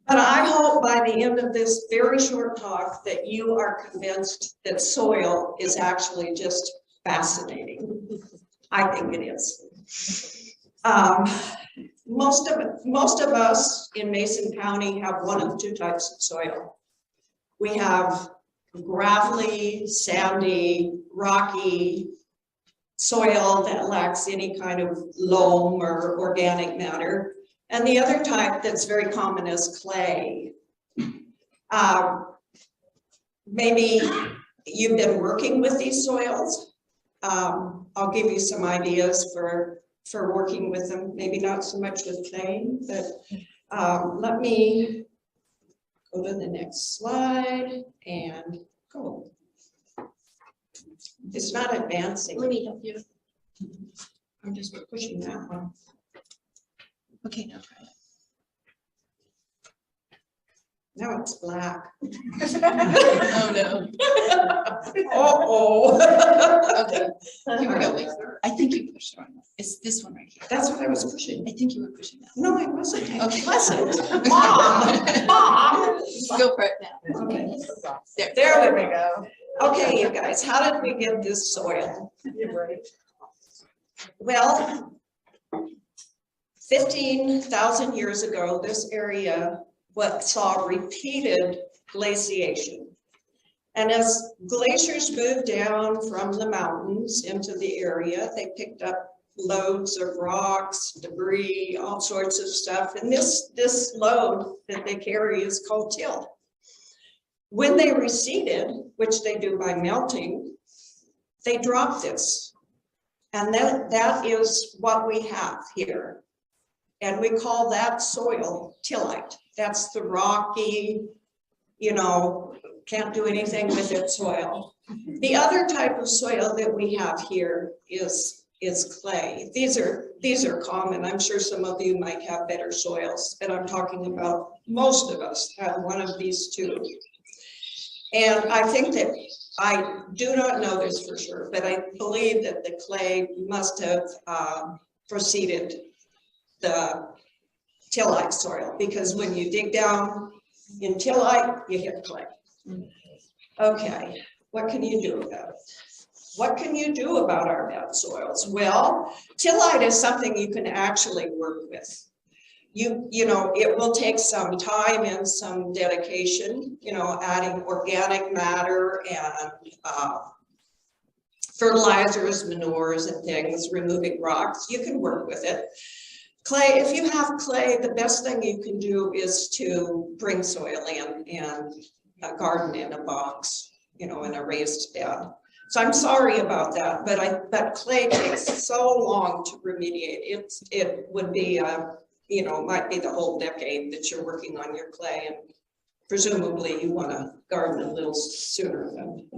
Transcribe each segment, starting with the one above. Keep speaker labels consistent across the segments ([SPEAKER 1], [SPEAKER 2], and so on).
[SPEAKER 1] But I hope by the end of this very short talk that you are convinced that soil is actually just fascinating. I think it is. Most of us in Mason County have one of two types of soil. We have gravelly, sandy, rocky soil that lacks any kind of loam or organic matter. And the other type that's very common is clay. Maybe you've been working with these soils. I'll give you some ideas for working with them. Maybe not so much with clay, but let me go to the next slide and go. It's not advancing.
[SPEAKER 2] Let me help you.
[SPEAKER 1] I'm just pushing that one.
[SPEAKER 2] Okay, now try it.
[SPEAKER 1] Now it's black.
[SPEAKER 2] Oh, no.
[SPEAKER 1] Uh-oh.
[SPEAKER 2] Okay, here we go. Wait. I think you pushed on it. It's this one right here.
[SPEAKER 1] That's what I was pushing.
[SPEAKER 2] I think you were pushing that.
[SPEAKER 1] No, I wasn't.
[SPEAKER 2] Okay.
[SPEAKER 1] Wasn't. Mom.
[SPEAKER 2] Go for it now.
[SPEAKER 1] Okay.
[SPEAKER 2] There.
[SPEAKER 1] There we go. Okay, you guys, how did we get this soil?
[SPEAKER 3] You're right.
[SPEAKER 1] Well, 15,000 years ago, this area saw repeated glaciation. And as glaciers moved down from the mountains into the area, they picked up loads of rocks, debris, all sorts of stuff. And this load that they carry is called till. When they receded, which they do by melting, they drop this. And that is what we have here. And we call that soil tillite. That's the rocky, can't do anything with it soil. The other type of soil that we have here is clay. These are common. I'm sure some of you might have better soils, but I'm talking about most of us have one of these two. And I think that, I do not know this for sure, but I believe that the clay must have preceded the tillite soil, because when you dig down in tillite, you hit clay. Okay, what can you do about it? What can you do about our bad soils? Well, tillite is something you can actually work with. It will take some time and some dedication, adding organic matter and fertilizers, manures and things, removing rocks. You can work with it. Clay, if you have clay, the best thing you can do is to bring soil in and garden in a box, in a raised bed. So I'm sorry about that, but clay takes so long to remediate. It would be might be the whole decade that you're working on your clay, and presumably you want to garden a little sooner than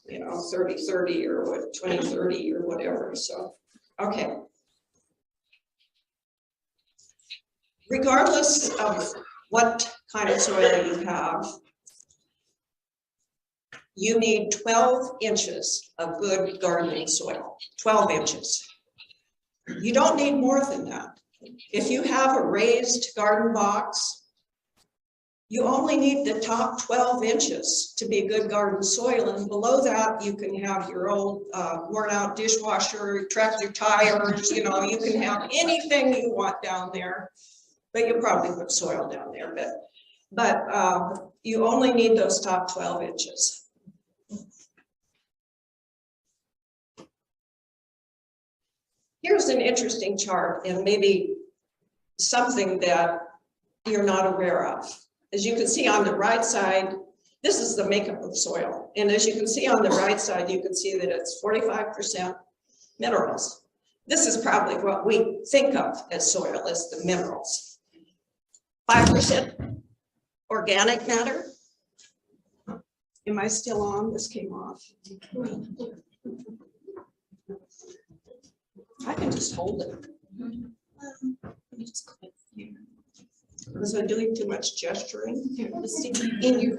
[SPEAKER 1] 30-30 or what 20-30 or whatever. So okay. Regardless of what kind of soil you have, you need 12 inches of good gardening soil, 12 inches. You don't need more than that. If you have a raised garden box, you only need the top 12 inches to be good garden soil, and below that you can have your old worn out dishwasher, tractor tires, you can have anything you want down there, but you probably put soil down there, but you only need those top 12 inches. Here's an interesting chart, and maybe something that you're not aware of. As you can see on the right side, this is the makeup of soil. And as you can see on the right side, you can see that it's 45% minerals. This is probably what we think of as soil, as the minerals. 5% organic matter. Am I still on? This came off. I can just hold it. Was I doing too much gesturing?
[SPEAKER 2] In your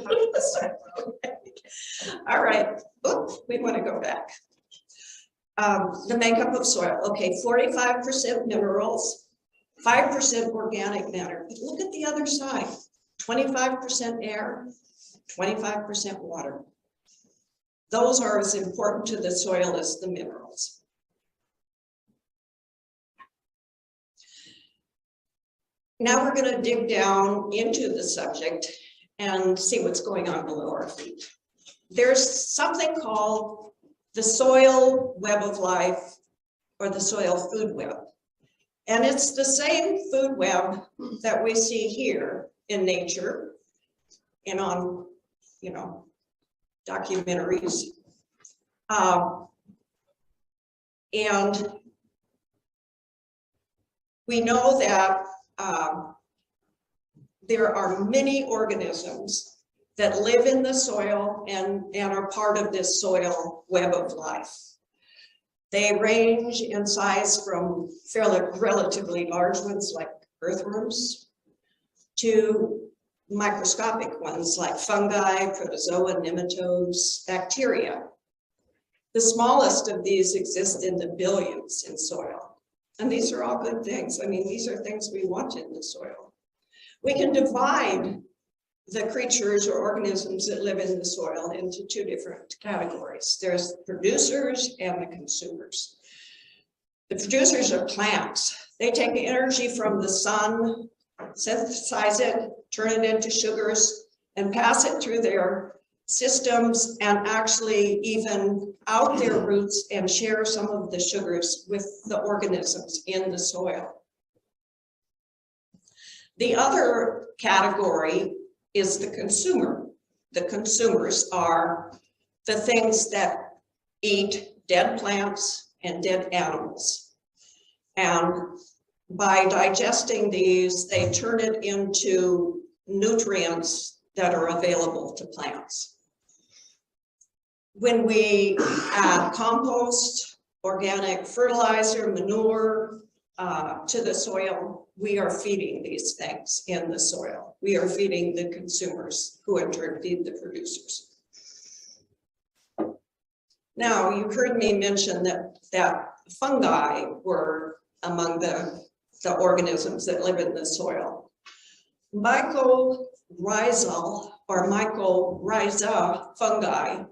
[SPEAKER 1] All right. Oops, we want to go back. The makeup of soil. Okay, 45% minerals, 5% organic matter. But look at the other side, 25% air, 25% water. Those are as important to the soil as the minerals. Now we're going to dig down into the subject and see what's going on below our feet. There's something called the soil web of life, or the soil food web. And it's the same food web that we see here in nature and on, documentaries. And we know that there are many organisms that live in the soil and are part of this soil web of life. They range in size from relatively large ones like earthworms to microscopic ones like fungi, protozoa, nematodes, bacteria. The smallest of these exist in the billions in soil. And these are all good things. I mean, these are things we want in the soil. We can divide the creatures or organisms that live in the soil into two different categories. There's the producers and the consumers. The producers are plants. They take energy from the sun, synthesize it, turn it into sugars, and pass it through their systems and actually even out their roots and share some of the sugars with the organisms in the soil. The other category is the consumer. The consumers are the things that eat dead plants and dead animals. And by digesting these, they turn it into nutrients that are available to plants. When we add compost, organic fertilizer, manure to the soil, we are feeding these things in the soil. We are feeding the consumers, who in turn feed the producers. Now, you heard me mention that fungi were among the organisms that live in the soil. Mycorrhizal or mycorrhiza fungi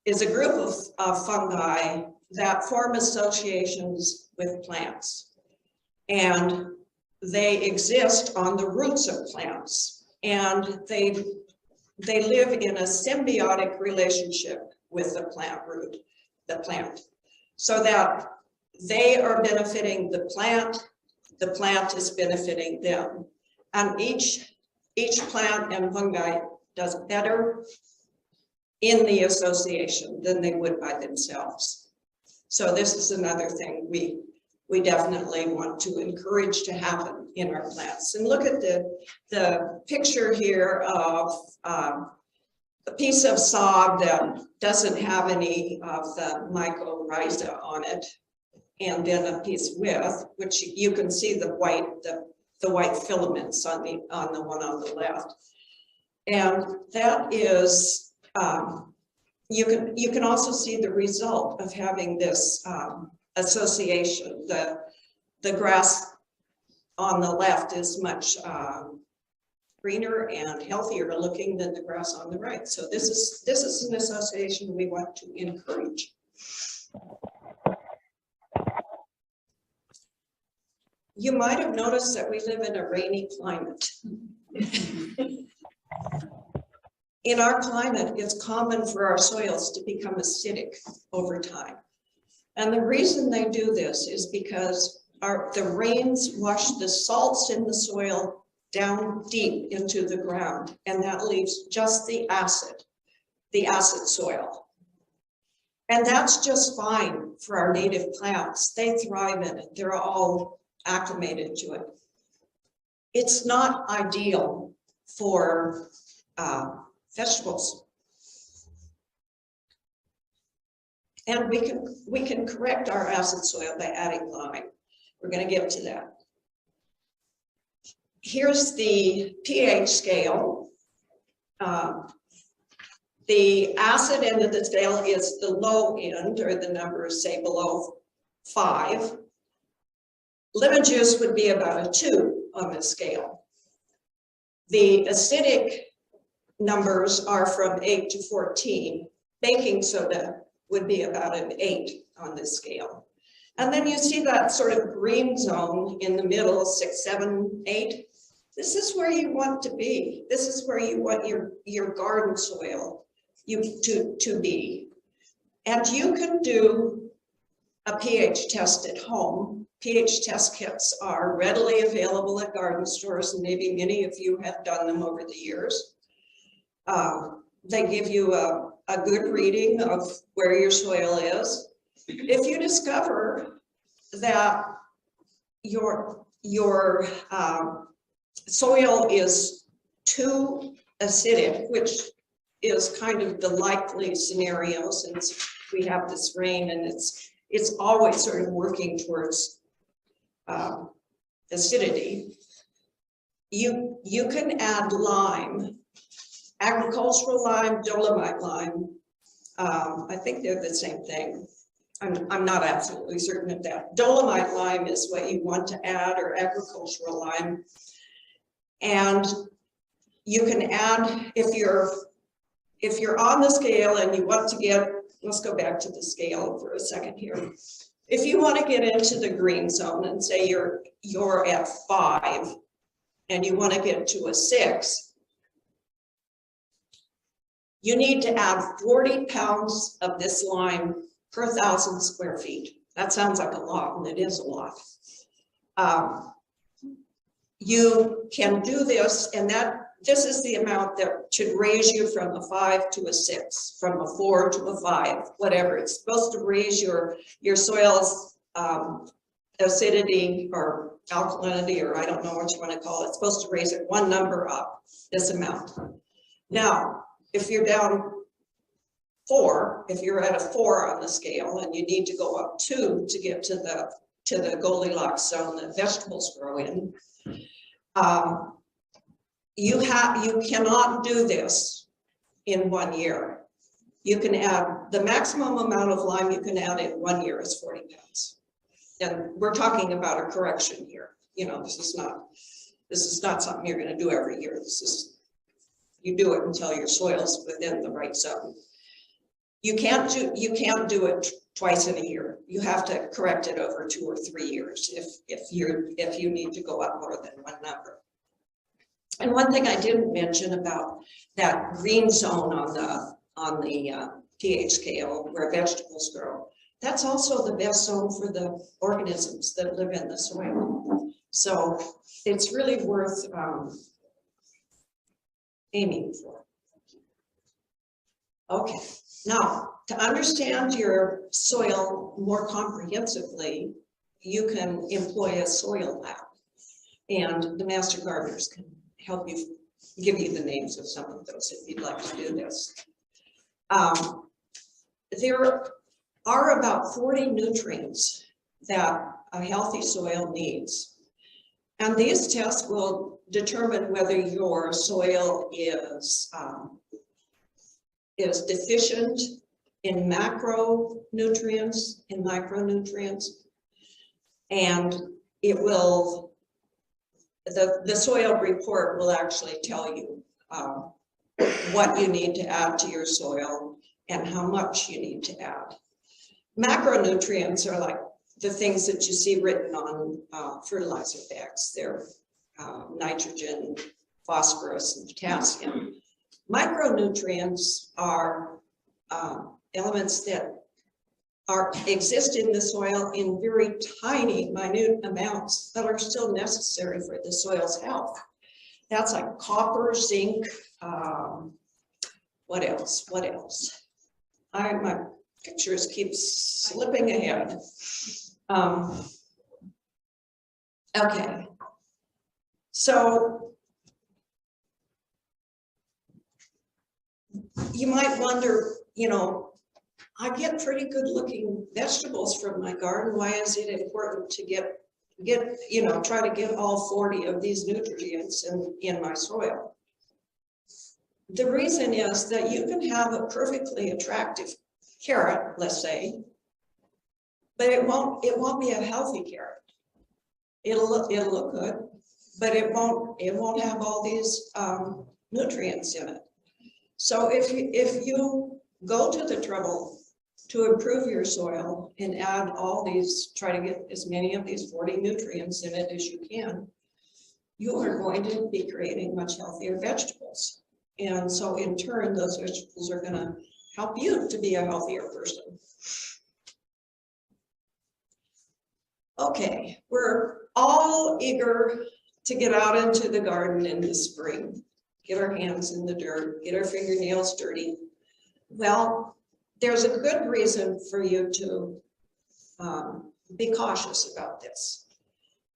[SPEAKER 1] is a group of fungi that form associations with plants. And they exist on the roots of plants, and they live in a symbiotic relationship with the plant root, so that they are benefiting the plant is benefiting them. And each plant and fungi does better in the association than they would by themselves. So this is another thing we definitely want to encourage to happen in our plants. And look at the picture here of a piece of sod that doesn't have any of the mycorrhiza on it, and then a piece with, which you can see the white filaments on the one on the left. And that is, you can also see the result of having this association. The grass on the left is much greener and healthier looking than the grass on the right. So this is an association we want to encourage. You might have noticed that we live in a rainy climate. In our climate, it's common for our soils to become acidic over time. And the reason they do this is because the rains wash the salts in the soil down deep into the ground, and that leaves just the acid soil. And that's just fine for our native plants. They thrive in it. They're all acclimated to it. It's not ideal for vegetables. And we can correct our acid soil by adding lime. We're going to get to that. Here's the pH scale. The acid end of the scale is the low end, or the numbers say below 5. lemon juice would be about a 2 on the scale. The acidic numbers are from 8 to 14. Baking soda would be about an 8 on this scale. And then you see that sort of green zone in the middle, 6, 7, 8. This is where you want to be. This is where you want your garden soil to be. And you can do a pH test at home. pH test kits are readily available at garden stores, and maybe many of you have done them over the years. They give you a good reading of where your soil is. If you discover that your soil is too acidic, which is kind of the likely scenario since we have this rain and it's always sort of working towards acidity, you can add lime, agricultural lime, dolomite lime. I think they're the same thing. I'm not absolutely certain of that. Dolomite lime is what you want to add, or agricultural lime. And you can add, if you're on the scale and you want to get, let's go back to the scale for a second here. If you want to get into the green zone and say you're at 5 and you want to get to a 6, you need to add 40 pounds of this lime per 1,000 square feet. That sounds like a lot, and it is a lot. You can do this, and this is the amount that should raise you from a 5 to a 6, from a 4 to a 5, whatever. It's supposed to raise your soil's acidity or alkalinity, or I don't know what you want to call it. It's supposed to raise it one number up, this amount. Now, if you're down 4, if you're at a 4 on the scale and you need to go up 2 to get to the Goldilocks zone that vegetables grow in, you cannot do this in 1 year. You can add, the maximum amount of lime you can add in 1 year is 40 pounds. And we're talking about a correction here. You know, this is not something you're going to do every year. You do it until your soil's within the right zone. You can't do it twice in a year. You have to correct it over 2 or 3 years if you need to go up more than one number. And one thing I didn't mention about that green zone on the pH scale where vegetables grow, that's also the best zone for the organisms that live in the soil. So it's really worth aiming for. Okay, now to understand your soil more comprehensively, you can employ a soil lab, and the master gardeners can help you, give you the names of some of those if you'd like to do this. There are about 40 nutrients that a healthy soil needs. And these tests will determine whether your soil is deficient in macronutrients, in micronutrients, and it will, the soil report will actually tell you what you need to add to your soil and how much you need to add. Macronutrients are like the things that you see written on fertilizer bags. They're nitrogen, phosphorus, and potassium. Micronutrients are elements that exist in the soil in very tiny, minute amounts that are still necessary for the soil's health. That's like copper, zinc, what else? My pictures keep slipping ahead. Okay, so you might wonder, you know, I get pretty good looking vegetables from my garden. Why is it important to try to get all 40 of these nutrients in my soil? The reason is that you can have a perfectly attractive carrot, let's say, but it won't be a healthy carrot. it'll look good, but it won't have all these nutrients in it. So if you go to the trouble to improve your soil and add all these, try to get as many of these 40 nutrients in it as you can, you are going to be creating much healthier vegetables. And so in turn, those vegetables are going to help you to be a healthier person. Okay, we're all eager to get out into the garden in the spring, get our hands in the dirt, get our fingernails dirty. Well, there's a good reason for you to be cautious about this.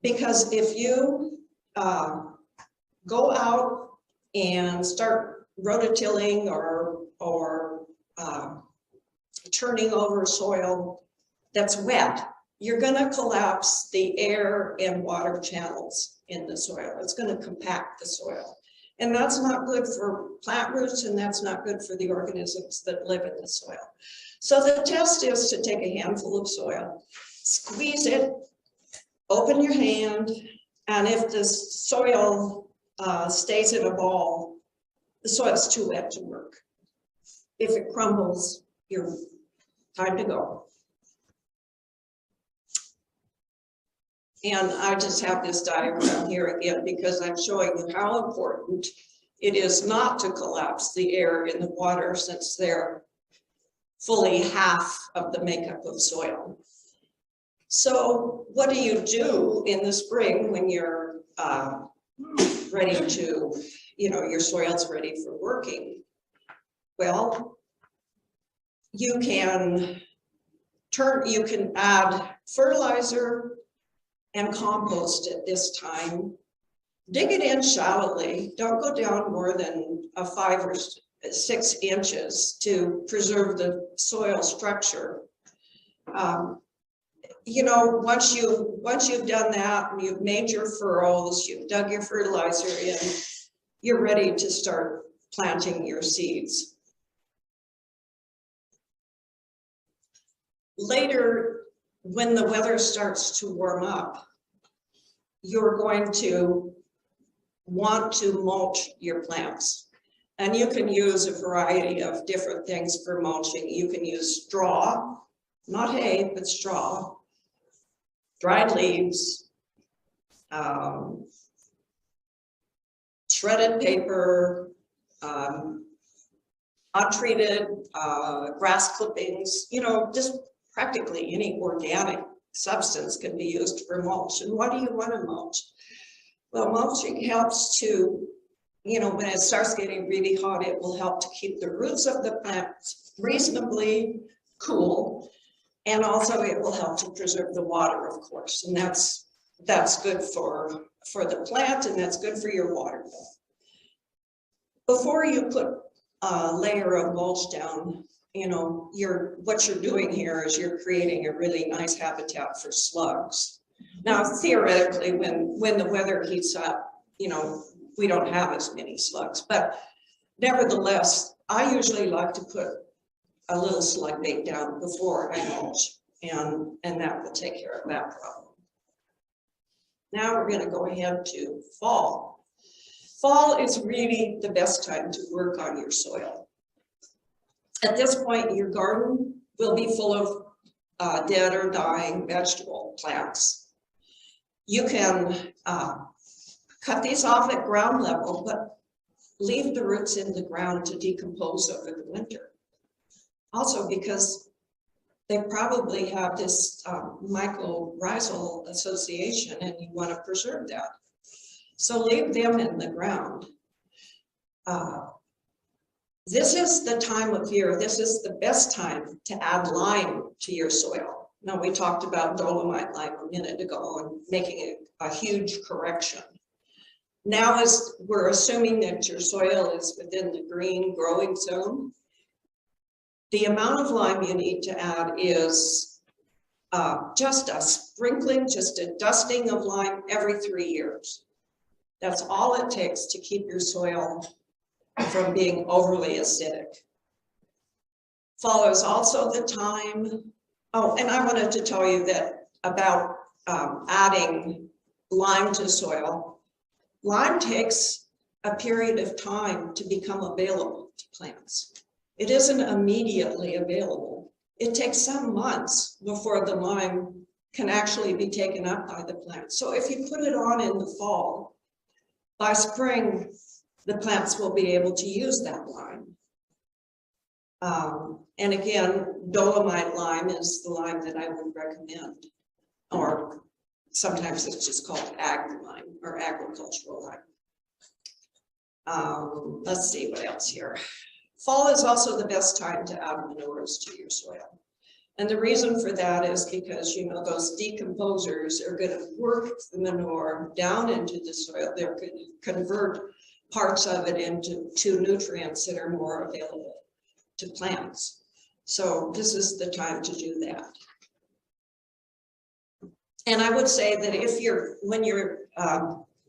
[SPEAKER 1] Because if you go out and start rototilling or turning over soil that's wet, you're going to collapse the air and water channels in the soil. It's going to compact the soil. And that's not good for plant roots, and that's not good for the organisms that live in the soil. So the test is to take a handful of soil, squeeze it, open your hand, and if the soil stays in a ball, the soil's too wet to work. If it crumbles, you're time to go. And I just have this diagram here again because I'm showing you how important it is not to collapse the air in the water, since they're fully half of the makeup of soil. So what do you do in the spring when you're ready to, your soil's ready for working? Well, you can add fertilizer and compost at this time. Dig it in shallowly. Don't go down more than 5 or 6 inches to preserve the soil structure. Once you've done that and you've made your furrows, you've dug your fertilizer in, you're ready to start planting your seeds. Later, when the weather starts to warm up, you're going to want to mulch your plants. And you can use a variety of different things for mulching. You can use straw, not hay, but straw, dried leaves, shredded paper, untreated grass clippings, just practically any organic substance can be used for mulch. And what do you want to mulch? Well, mulching helps to, when it starts getting really hot, it will help to keep the roots of the plant reasonably cool. And also it will help to preserve the water, of course. And that's good for the plant, and that's good for your water bill. Before you put a layer of mulch down, what you're doing here is you're creating a really nice habitat for slugs. Now, theoretically, when the weather heats up, we don't have as many slugs, but nevertheless, I usually like to put a little slug bait down before I mulch, and that will take care of that problem. Now we're going to go ahead to fall. Fall is really the best time to work on your soil. At this point, your garden will be full of dead or dying vegetable plants. You can cut these off at ground level, but leave the roots in the ground to decompose over the winter. Also because they probably have this mycorrhizal association, and you want to preserve that. So leave them in the ground. This is the time of year, this is the best time to add lime to your soil. Now, we talked about dolomite lime a minute ago and making a huge correction. Now, as we're assuming that your soil is within the green growing zone, the amount of lime you need to add is just a sprinkling, just a dusting of lime every 3 years. That's all it takes to keep your soil from being overly acidic. Fall is also the time. Oh, and I wanted to tell you that about adding lime to soil. Lime takes a period of time to become available to plants. It isn't immediately available. It takes some months before the lime can actually be taken up by the plant. So if you put it on in the fall, by spring, the plants will be able to use that lime. And again, dolomite lime is the lime that I would recommend, or sometimes it's just called ag lime or agricultural lime. Let's see what else here. Fall is also the best time to add manures to your soil. And the reason for that is because, you know, those decomposers are going to work the manure down into the soil. They're going to convert parts of it into nutrients that are more available to plants. So this is the time to do that. And I would say that if when you're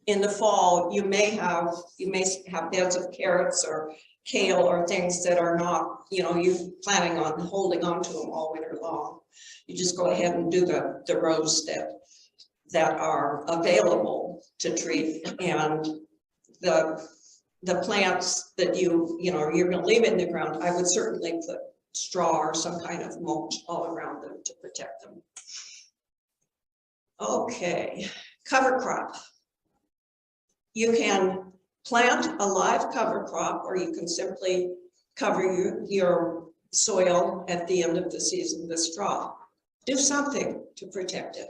[SPEAKER 1] in the fall, you may have beds of carrots or kale or things that are not, you know, you're planning on holding on to them all winter long. You just go ahead and do the rows that are available to treat, and the plants that you're going to leave in the ground, I would certainly put straw or some kind of mulch all around them to protect them. Okay, cover crop. You can plant a live cover crop, or you can simply cover your soil at the end of the season with straw. Do something to protect it.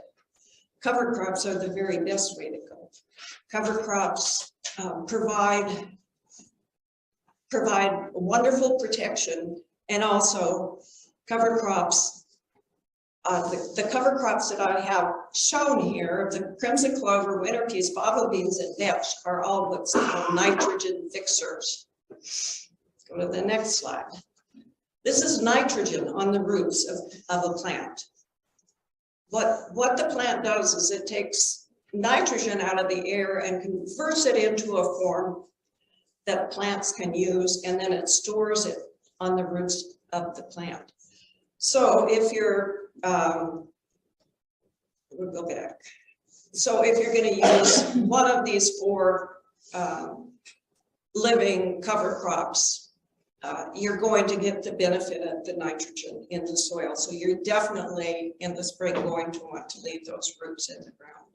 [SPEAKER 1] Cover crops are the very best way to go. Cover crops provide wonderful protection, and also cover crops, the cover crops that I have shown here, the crimson clover, winter peas, fava beans, and vetch are all what's called nitrogen fixers. Let's go to the next slide. This is nitrogen on the roots of a plant. What the plant does is it takes nitrogen out of the air and converts it into a form that plants can use, and then it stores it on the roots of the plant. So if you're, we'll go back. So if you're going to use one of these 4 living cover crops, you're going to get the benefit of the nitrogen in the soil. So you're definitely in the spring going to want to leave those roots in the ground.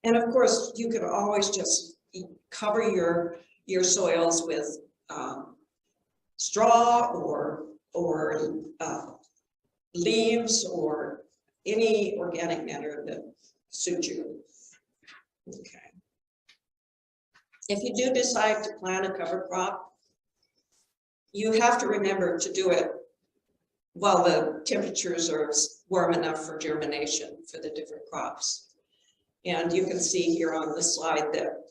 [SPEAKER 1] And of course, you can always just cover your soils with straw or leaves or any organic matter that suits you. Okay. If you do decide to plant a cover crop, you have to remember to do it while the temperatures are warm enough for germination for the different crops. And you can see here on the slide that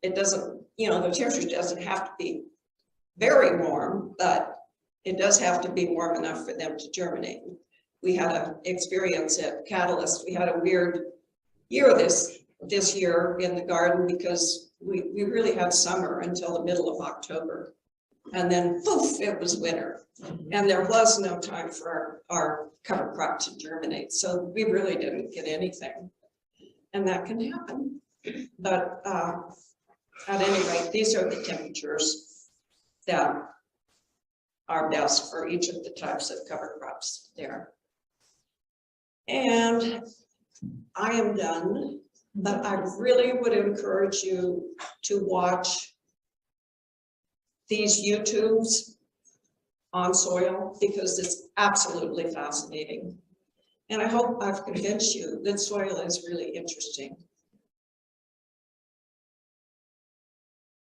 [SPEAKER 1] it doesn't, you know, the temperature doesn't have to be very warm, but it does have to be warm enough for them to germinate. We had an experience at Catalyst. We had a weird year this year in the garden because we really had summer until the middle of October. And then poof, it was winter. And there was no time for our cover crop to germinate. So we really didn't get anything. And that can happen. But at any rate, these are the temperatures that are best for each of the types of cover crops there. And I am done, but I really would encourage you to watch these YouTubes on soil because it's absolutely fascinating. And I hope I've convinced you that soil is really interesting.